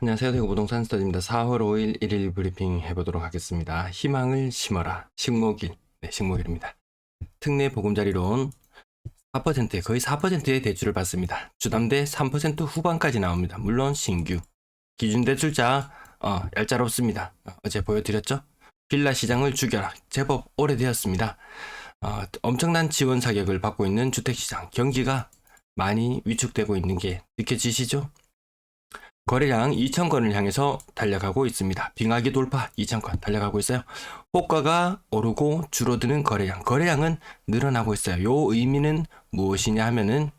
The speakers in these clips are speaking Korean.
안녕하세요. 대구 부동산 스터디입니다. 4월 5일 1일 브리핑 해보도록 하겠습니다. 희망을 심어라. 식목일. 네, 식목일입니다. 특례 보금자리론 4%, 거의 4%의 대출을 받습니다. 주담대 3% 후반까지 나옵니다. 물론 신규. 기준 대출자 얄짤없습니다. 어제 보여드렸죠? 빌라 시장을 죽여라. 제법 오래되었습니다. 엄청난 지원 사격을 받고 있는 주택시장. 경기가 많이 위축되고 있는 게 느껴지시죠? 거래량 2,000건을 향해서 달려가고 있습니다. 빙하기 돌파 2,000건 달려가고 있어요. 호가가 오르고 줄어드는 거래량은 늘어나고 있어요. 요 의미는 무엇이냐 하면은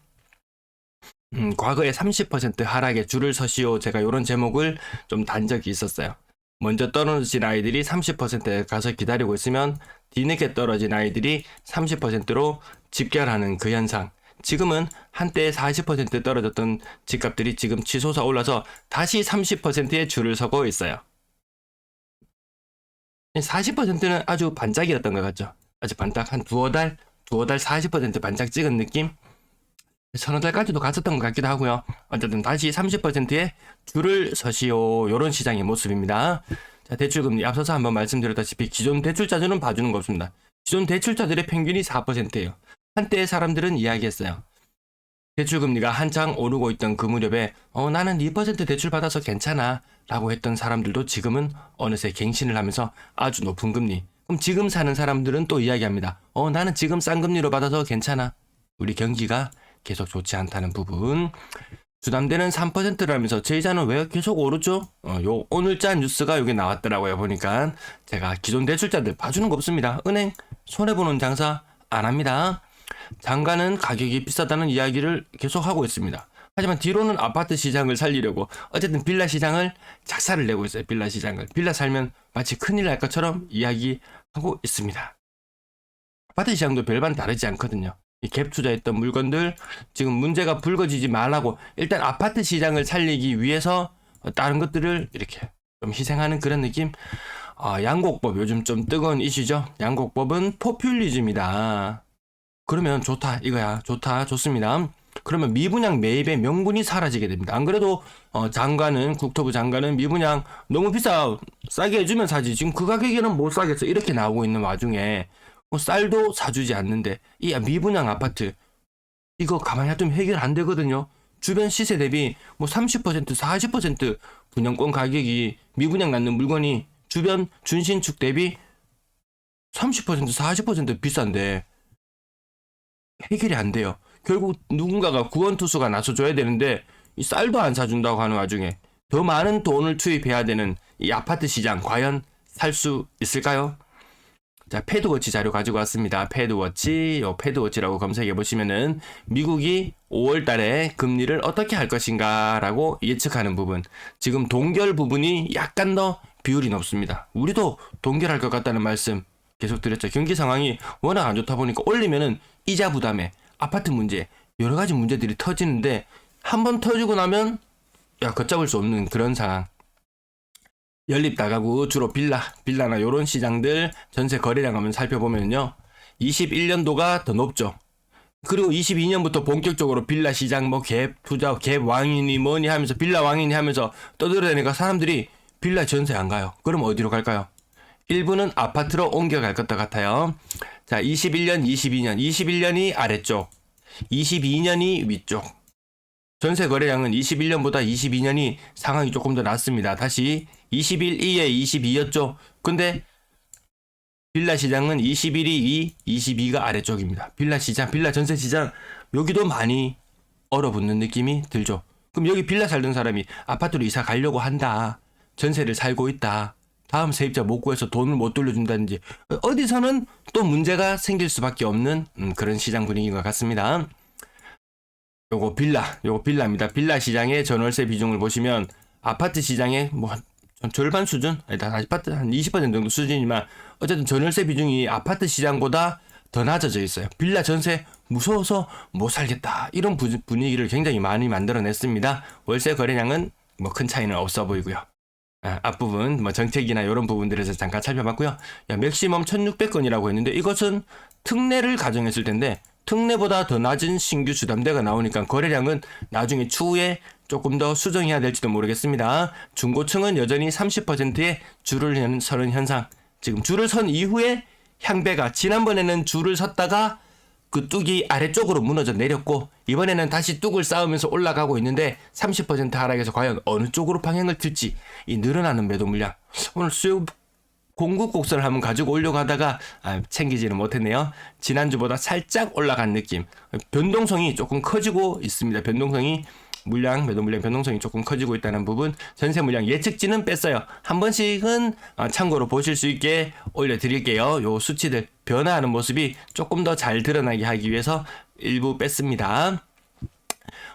과거에 30% 하락에 줄을 서시오. 제가 이런 제목을 좀 단 적이 있었어요. 먼저 떨어진 아이들이 30%에 가서 기다리고 있으면 뒤늦게 떨어진 아이들이 30%로 집결하는 그 현상. 지금은 한때 40% 떨어졌던 집값들이 지금 치솟아 올라서 다시 30%의 줄을 서고 있어요. 40%는 아주 반짝이었던 것 같죠? 아주 반짝, 한 두어 달 40% 반짝 찍은 느낌? 서너 달까지도 갔었던 것 같기도 하고요. 어쨌든 다시 30%의 줄을 서시오. 요런 시장의 모습입니다. 자, 대출금리 앞서서 한번 말씀드렸다시피 기존 대출자들은 봐주는 거 없습니다. 기존 대출자들의 평균이 4%예요. 한때 사람들은 이야기했어요. 대출금리가 한창 오르고 있던 그 무렵에 나는 2% 대출 받아서 괜찮아 라고 했던 사람들도 지금은 어느새 갱신을 하면서 아주 높은 금리. 그럼 지금 사는 사람들은 또 이야기합니다. 나는 지금 싼 금리로 받아서 괜찮아. 우리 경기가 계속 좋지 않다는 부분. 주담대는 3%라면서 제 이자는 왜 계속 오르죠? 요 오늘자 뉴스가 여기 나왔더라고요. 보니까 제가 기존 대출자들 봐주는 거 없습니다. 은행 손해보는 장사 안 합니다. 장가는 가격이 비싸다는 이야기를 계속하고 있습니다. 하지만 뒤로는 아파트 시장을 살리려고 어쨌든 빌라 시장을 작사를 내고 있어요. 빌라 시장을. 빌라 살면 마치 큰일 날 것처럼 이야기하고 있습니다. 아파트 시장도 별반 다르지 않거든요. 이 갭 투자했던 물건들 지금 문제가 불거지지 말라고 일단 아파트 시장을 살리기 위해서 다른 것들을 이렇게 좀 희생하는 그런 느낌. 양곡법 요즘 좀 뜨거운 이슈죠. 양곡법은 포퓰리즘이다. 그러면 좋다 이거야. 좋다 좋습니다. 그러면 미분양 매입의 명분이 사라지게 됩니다. 안 그래도 국토부 장관은 미분양 너무 비싸 싸게 해주면 사지 지금 그 가격에는 못 사겠어 이렇게 나오고 있는 와중에 쌀도 사주지 않는데 이 미분양 아파트 이거 가만히 놔두면 해결 안 되거든요. 주변 시세 대비 30% 40% 분양권 가격이 미분양 낳는 물건이 주변 준신축 대비 30% 40% 비싼데 해결이 안 돼요. 결국 누군가가 구원투수가 나서줘야 되는데 이 쌀도 안 사준다고 하는 와중에 더 많은 돈을 투입해야 되는 이 아파트 시장 과연 살 수 있을까요? 자, 패드워치 자료 가지고 왔습니다. 패드워치라고 검색해 보시면은 미국이 5월 달에 금리를 어떻게 할 것인가 라고 예측하는 부분. 지금 동결 부분이 약간 더 비율이 높습니다. 우리도 동결할 것 같다는 말씀 계속 드렸죠. 경기 상황이 워낙 안 좋다 보니까 올리면은 이자 부담에 아파트 문제 여러 가지 문제들이 터지는데 한번 터지고 나면 걷잡을 수 없는 그런 상황. 연립 다가구 주로 빌라나 요런 시장들 전세 거래량 한번 살펴보면요. 21년도가 더 높죠. 그리고 22년부터 본격적으로 빌라 시장 갭 투자 갭 왕이니 뭐니 하면서 빌라 왕이니 하면서 떠들어대니까 사람들이 빌라 전세 안 가요. 그럼 어디로 갈까요? 일부는 아파트로 옮겨갈 것 같아요. 자, 21년, 21년이 아래쪽, 22년이 위쪽. 전세 거래량은 21년보다 22년이 상황이 조금 더 낫습니다. 다시 21, 2에 22였죠. 근데 빌라 시장은 21이 2, 22가 아래쪽입니다. 빌라 시장, 빌라 전세 시장 여기도 많이 얼어붙는 느낌이 들죠. 그럼 여기 빌라 살던 사람이 아파트로 이사 가려고 한다. 전세를 살고 있다. 다음 세입자 못 구해서 돈을 못 돌려준다든지 어디서는 또 문제가 생길 수밖에 없는 그런 시장 분위기인 것 같습니다. 요거 빌라입니다. 빌라 시장의 전월세 비중을 보시면 아파트 시장의 절반 수준? 아파트 한 20% 정도 수준이지만 어쨌든 전월세 비중이 아파트 시장보다 더 낮아져 있어요. 빌라 전세 무서워서 못 살겠다. 이런 분위기를 굉장히 많이 만들어냈습니다. 월세 거래량은 큰 차이는 없어 보이고요. 앞부분 정책이나 이런 부분들에서 잠깐 살펴봤고요. 맥시멈 1600건이라고 했는데 이것은 특례를 가정했을 텐데 특례보다 더 낮은 신규 주담대가 나오니까 거래량은 나중에 추후에 조금 더 수정해야 될지도 모르겠습니다. 중고층은 여전히 30%의 줄을 서는 현상. 지금 줄을 선 이후에 향배가 지난번에는 줄을 섰다가 그 뚝이 아래쪽으로 무너져 내렸고 이번에는 다시 뚝을 쌓으면서 올라가고 있는데 30% 하락에서 과연 어느 쪽으로 방향을 틀지 이 늘어나는 매도 물량. 오늘 수요 공급 곡선을 한번 가지고 오려고 하다가 챙기지는 못했네요. 지난주보다 살짝 올라간 느낌. 변동성이 조금 커지고 있습니다. 변동성이 매도 물량 변동성이 조금 커지고 있다는 부분. 전세 물량 예측치는 뺐어요. 한 번씩은 참고로 보실 수 있게 올려드릴게요. 요 수치들 변화하는 모습이 조금 더 잘 드러나게 하기 위해서 일부 뺐습니다.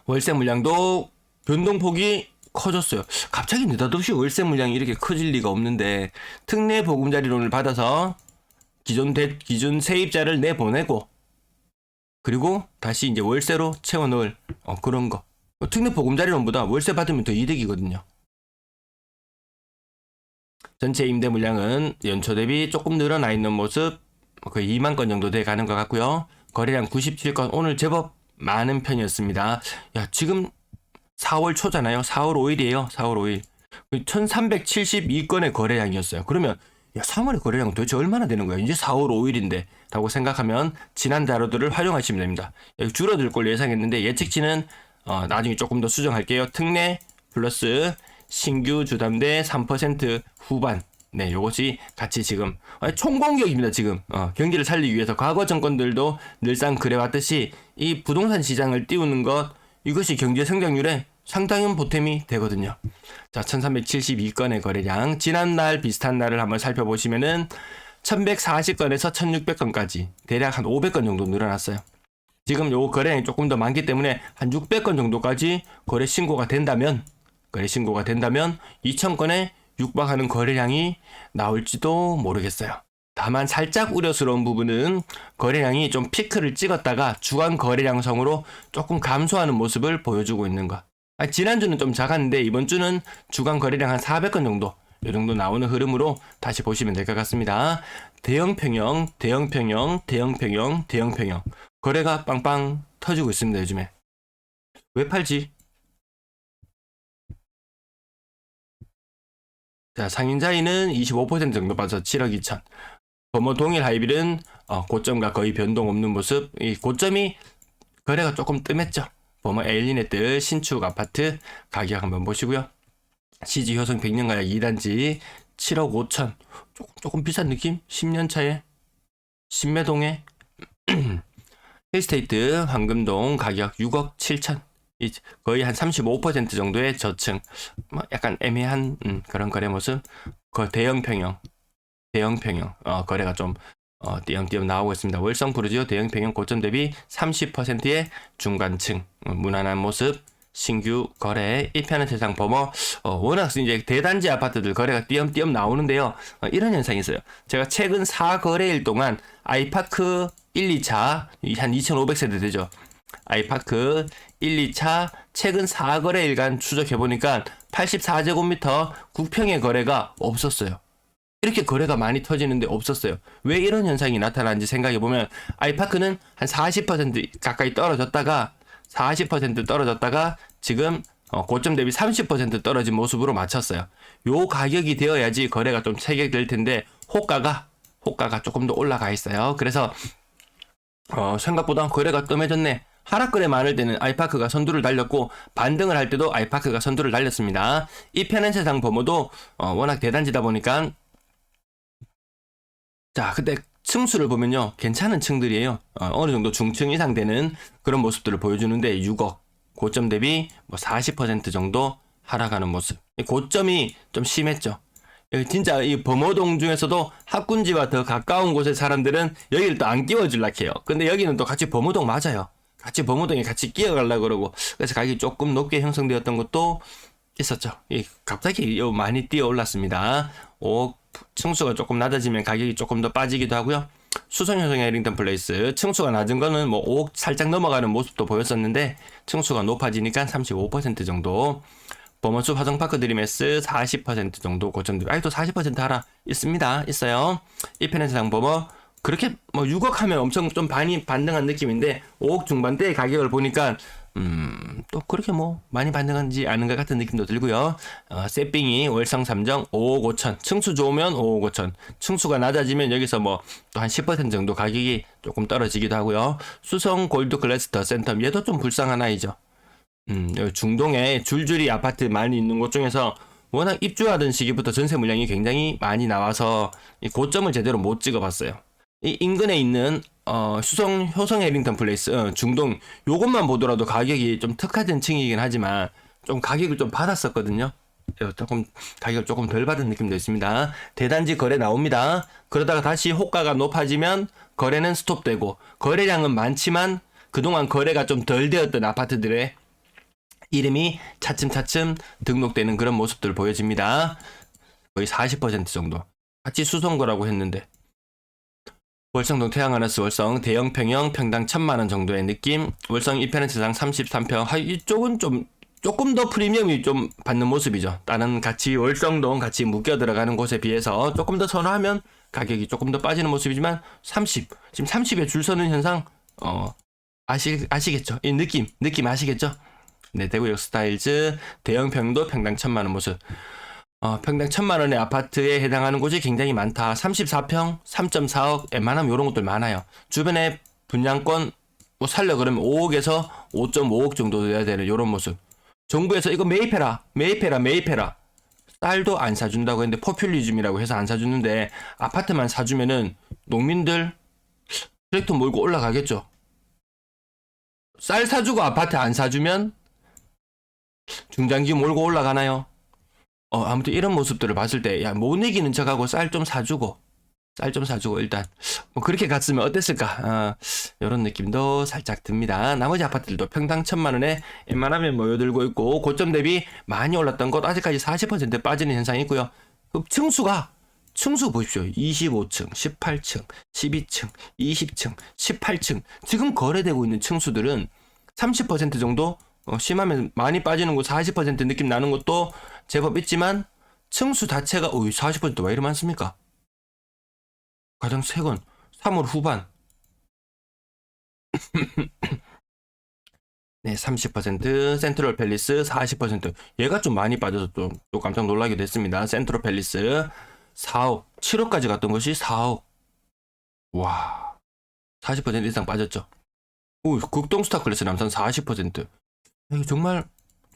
월세 물량도 변동폭이 커졌어요. 갑자기 느닷없이 월세 물량이 이렇게 커질 리가 없는데 특례 보금자리론을 받아서 기존 세입자를 내보내고 그리고 다시 이제 월세로 채워넣을 그런 거. 특례 보금자리론보다 월세 받으면 더 이득이거든요. 전체 임대 물량은 연초 대비 조금 늘어나 있는 모습, 거의 2만 건 정도 돼 가는 것 같고요. 거래량 97건, 오늘 제법 많은 편이었습니다. 야, 지금 4월 초잖아요. 4월 5일이에요. 4월 5일. 1372건의 거래량이었어요. 그러면 야, 3월의 거래량은 도대체 얼마나 되는 거야? 이제 4월 5일인데 라고 생각하면 지난 자료들을 활용하시면 됩니다. 여기 줄어들 걸 예상했는데 예측치는 나중에 조금 더 수정할게요. 특례 플러스 신규 주담대 3% 후반. 네, 요것이 같이 지금 총공격입니다. 지금 경기를 살리기 위해서 과거 정권들도 늘상 그래왔듯이 이 부동산 시장을 띄우는 것, 이것이 경제 성장률에 상당한 보탬이 되거든요. 자, 1372건의 거래량, 지난날 비슷한 날을 한번 살펴보시면은 1140건에서 1600건까지 대략 한 500건 정도 늘어났어요. 지금 요 거래량이 조금 더 많기 때문에 한 600건 정도까지 거래 신고가 된다면 2000건에 육박하는 거래량이 나올지도 모르겠어요. 다만 살짝 우려스러운 부분은 거래량이 좀 피크를 찍었다가 주간 거래량성으로 조금 감소하는 모습을 보여주고 있는 것. 지난주는 좀 작았는데 이번 주는 주간 거래량 한 400건 정도, 이 정도 나오는 흐름으로 다시 보시면 될 것 같습니다. 대형 평형 거래가 빵빵 터지고 있습니다. 요즘에 왜 팔지? 자, 상인자인은 25% 정도 빠져 7억 2천. 범어 동일 하이빌은 고점과 거의 변동 없는 모습. 이 고점이 거래가 조금 뜸했죠. 범어 에일리네트 신축 아파트 가격 한번 보시고요. CG 효성 100년가약 2단지 7억 5천. 조금 비싼 느낌? 10년 차에 신매동에 힐스테이트 황금동 가격 6억 7천. 거의 한 35% 정도의 저층, 약간 애매한 그런 거래 모습. 대형 평형 거래가 좀 띄엄띄엄 나오고 있습니다. 월성 푸르지오 대형 평형 고점 대비 30%의 중간층, 무난한 모습. 신규 거래 1편은 세상 범어, 워낙 이제 대단지 아파트들 거래가 띄엄띄엄 나오는데요. 이런 현상이 있어요. 제가 최근 4거래일 동안 아이파크 1, 2차 한 2500세대 되죠. 아이파크 1, 2차 최근 4거래일간 추적해보니까 84제곱미터 9평의 거래가 없었어요. 이렇게 거래가 많이 터지는데 없었어요. 왜 이런 현상이 나타나는지 생각해보면 아이파크는 한 40% 가까이 떨어졌다가 지금 고점 대비 30% 떨어진 모습으로 맞췄어요. 요 가격이 되어야지 거래가 좀 체결될 텐데 호가가 조금 더 올라가 있어요. 그래서 생각보다 거래가 뜸해졌네. 하락거래 많을 때는 아이파크가 선두를 달렸고 반등을 할 때도 아이파크가 선두를 달렸습니다. 이 편한 세상 범어도 워낙 대단지다 보니까 자, 그때 층수를 보면요 괜찮은 층들이에요. 어느 정도 중층 이상 되는 그런 모습들을 보여주는데 6억 고점 대비 40% 정도 하락하는 모습. 고점이 좀 심했죠. 진짜 이 범어동 중에서도 학군지와 더 가까운 곳의 사람들은 여기를 또 안 끼워주려고 해요. 근데 여기는 또 같이 범어동 맞아요. 같이 범어동에 같이 끼어가려고 그러고, 그래서 가격이 조금 높게 형성되었던 것도 있었죠. 갑자기 많이 뛰어 올랐습니다. 층수가 조금 낮아지면 가격이 조금 더 빠지기도 하고요. 수성효성 해링턴 플레이스 층수가 낮은 거는 5억 살짝 넘어가는 모습도 보였었는데 층수가 높아지니까 35% 정도. 범어숲 화성파크 드림S 40% 정도 고점들. 아직도 40% 하락 있어요. 1편의 세상 범어 그렇게 6억 하면 엄청 좀 반등한 느낌인데 5억 중반대의 가격을 보니까 또 그렇게 뭐 많이 반등하지 않은 것 같은 느낌도 들고요. 세삥이 월성 3정 5억 5천, 층수 좋으면 5억 5천, 층수가 낮아지면 여기서 뭐 또 한 10% 정도 가격이 조금 떨어지기도 하고요. 수성 골드 클래스터 센텀 얘도 좀 불쌍한 아이죠. 여기 중동에 줄줄이 아파트 많이 있는 곳 중에서 워낙 입주하던 시기부터 전세 물량이 굉장히 많이 나와서 이 고점을 제대로 못 찍어봤어요. 이 인근에 있는 효성 해링턴 플레이스 중동 요것만 보더라도 가격이 좀 특화된 층이긴 하지만 좀 가격을 좀 받았었거든요. 조금 가격을 조금 덜 받은 느낌도 있습니다. 대단지 거래 나옵니다. 그러다가 다시 호가가 높아지면 거래는 스톱되고, 거래량은 많지만 그동안 거래가 좀 덜 되었던 아파트들의 이름이 차츰차츰 등록되는 그런 모습들 보여집니다. 거의 40% 정도. 같이 수성거라고 했는데 월성동 태양하나스 월성 대형 평형 평당 1,000만원 정도의 느낌. 월성 2페렌트당 33평. 이쪽은 좀 조금 더 프리미엄이 좀 받는 모습이죠. 다른 같이 월성동 같이 묶여 들어가는 곳에 비해서 조금 더 선호하면 가격이 조금 더 빠지는 모습이지만 30, 지금 30에 줄 서는 현상 아시겠죠? 이 느낌 아시겠죠? 네, 대구역 스타일즈 대형 평도 평당 1,000만원 모습. 평당 1,000만원의 아파트에 해당하는 곳이 굉장히 많다. 34평, 3.4억, 웬만하면 이런 것들 많아요. 주변에 분양권 뭐 살려 그러면 5억에서 5.5억 정도 돼야 되는 이런 모습. 정부에서 이거 매입해라. 쌀도 안 사준다고 했는데 포퓰리즘이라고 해서 안 사주는데 아파트만 사주면은 농민들 트랙터 몰고 올라가겠죠. 쌀 사주고 아파트 안 사주면 중장기 몰고 올라가나요? 아무튼 이런 모습들을 봤을 때, 야, 못 이기는 척하고 쌀 좀 사주고, 일단, 뭐, 그렇게 갔으면 어땠을까? 이런 느낌도 살짝 듭니다. 나머지 아파트들도 평당 1,000만원에 웬만하면 모여들고 있고, 고점 대비 많이 올랐던 것, 아직까지 40% 빠지는 현상이 있고요. 층수 보십시오. 25층, 18층, 12층, 20층, 18층. 지금 거래되고 있는 층수들은 30% 정도 심하면 많이 빠지는 곳 40% 느낌 나는 것도 제법 있지만 층수 자체가 40%왜 이리 많습니까? 가장 최근 3월 후반 네, 30% 센트럴 팰리스 40% 얘가 좀 많이 빠져서 또 깜짝 놀라게 됐습니다. 센트럴 팰리스 4억 7억까지 갔던 것이 4억 와 40% 이상 빠졌죠. 극동 스타클래스 남산 40% 이거 정말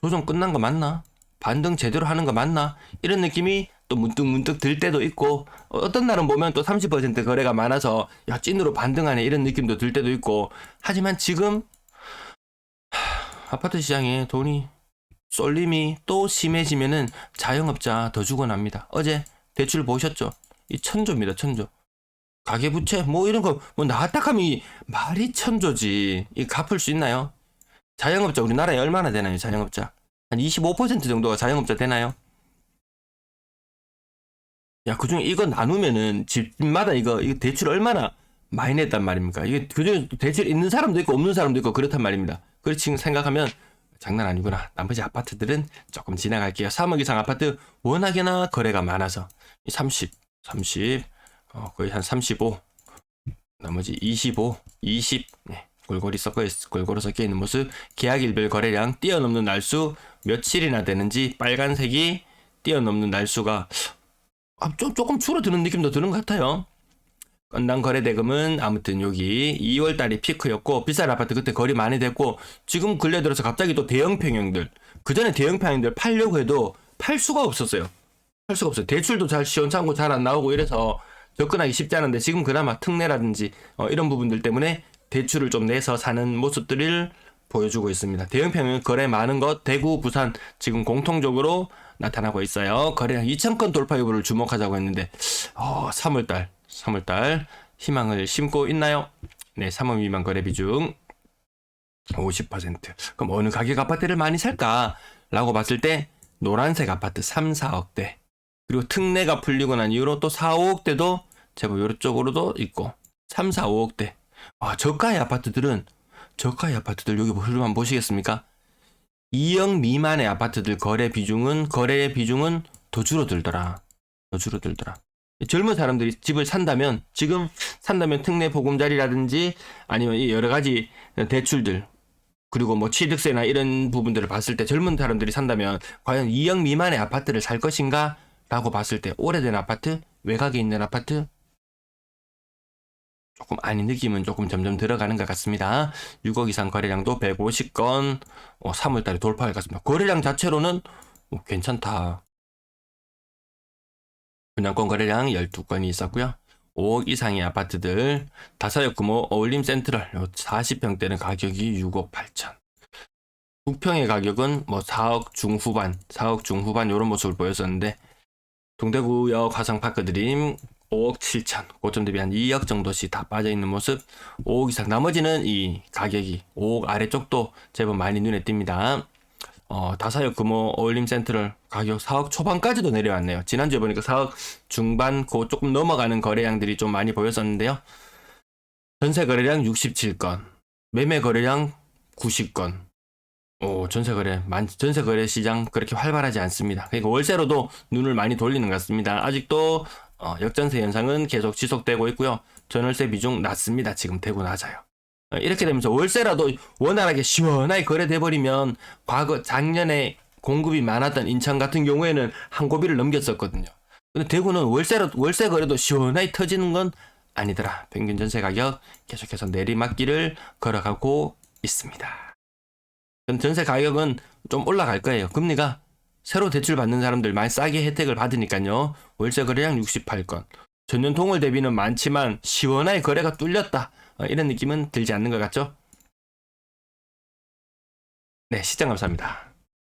조정 끝난 거 맞나? 반등 제대로 하는 거 맞나? 이런 느낌이 또 문득 들 때도 있고 어떤 날은 보면 또 30% 거래가 많아서 야 찐으로 반등하네 이런 느낌도 들 때도 있고 하지만 지금 아파트 시장에 돈이 쏠림이 또 심해지면은 자영업자 더 죽어납니다. 어제 대출 보셨죠? 이 천조입니다. 천조. 가계부채 뭐 이런 거 뭐 나왔다 하면 말이 천조지. 이 갚을 수 있나요? 자영업자 우리나라에 얼마나 되나요? 자영업자 한 25% 정도가 자영업자 되나요? 야 그중에 이거 나누면은 집마다 이거 대출 얼마나 많이 냈단 말입니까? 이게 그중에 대출 있는 사람도 있고 없는 사람도 있고 그렇단 말입니다. 그렇지 생각하면 장난 아니구나. 나머지 아파트들은 조금 지나갈게요. 3억 이상 아파트 워낙에나 거래가 많아서 30 거의 한 35 나머지 25 20 네. 골고루 섞여 있는 모습. 계약일별 거래량 뛰어넘는 날수 며칠이나 되는지 빨간색이 뛰어넘는 날수가 조금 줄어드는 느낌도 드는 것 같아요. 건당 거래 대금은 아무튼 여기 2월달이 피크였고 비싼 아파트 그때 거리 많이 됐고 지금 근래 들어서 갑자기 또 대형 평형들 그 전에 대형 평형들 팔려고 해도 팔 수가 없었어요. 대출도 잘 시원찮고 잘 안 나오고 이래서 접근하기 쉽지 않은데 지금 그나마 특례라든지 이런 부분들 때문에 대출을 좀 내서 사는 모습들을 보여주고 있습니다. 대형평형 거래 많은 것 대구, 부산 지금 공통적으로 나타나고 있어요. 거래량 2,000건 돌파 여부를 주목하자고 했는데 3월달 희망을 심고 있나요? 네, 3월 미만 거래 비중 50%. 그럼 어느 가격 아파트를 많이 살까라고 봤을 때 노란색 아파트 3, 4억대 그리고 특례가 풀리고 난 이후로 또 4, 5억대도 제법 이쪽으로도 있고 3, 4, 5억대 저가의 아파트들 여기 흐름 한번 보시겠습니까? 2억 미만의 아파트들 거래의 비중은 더 줄어들더라. 젊은 사람들이 집을 산다면 지금 특례 보금자리라든지 아니면 여러 가지 대출들 그리고 뭐 취득세나 이런 부분들을 봤을 때 젊은 사람들이 산다면 과연 2억 미만의 아파트를 살 것인가 라고 봤을 때 오래된 아파트, 외곽에 있는 아파트 조금 아닌 느낌은 조금 점점 들어가는 것 같습니다. 6억 이상 거래량도 150건 3월달에 돌파할 것 같습니다. 거래량 자체로는 괜찮다. 분양권 거래량 12건이 있었고요. 5억 이상의 아파트들 다사역 규모 어울림 센트럴 40평대는 가격이 6억 8천. 6평의 가격은 뭐 4억 중후반 이런 모습을 보였었는데 동대구역 화성파크 드림 5억 7천, 고점 대비 한 2억 정도씩 다 빠져있는 모습. 5억 이상, 나머지는 이 가격이 5억 아래쪽도 제법 많이 눈에 띕니다. 다사역 규모 어울림 센트럴 가격 4억 초반까지도 내려왔네요. 지난주에 보니까 4억 중반, 그 조금 넘어가는 거래량들이 좀 많이 보였었는데요. 전세 거래량 67건, 매매 거래량 90건. 전세 거래 시장 그렇게 활발하지 않습니다. 그러니까 월세로도 눈을 많이 돌리는 것 같습니다. 아직도 역전세 현상은 계속 지속되고 있고요. 전월세 비중 낮습니다. 지금 대구 낮아요. 이렇게 되면서 월세라도 원활하게 시원하게 거래돼 버리면 과거 작년에 공급이 많았던 인천 같은 경우에는 한 고비를 넘겼었거든요. 근데 대구는 월세 거래도 시원하게 터지는 건 아니더라. 평균 전세 가격 계속해서 내리막길을 걸어가고 있습니다. 전세 가격은 좀 올라갈 거예요. 금리가 새로 대출 받는 사람들 많이 싸게 혜택을 받으니까요. 월세 거래량 68건. 전년 동월 대비는 많지만 시원하게 거래가 뚫렸다. 이런 느낌은 들지 않는 것 같죠? 네, 시청 감사합니다.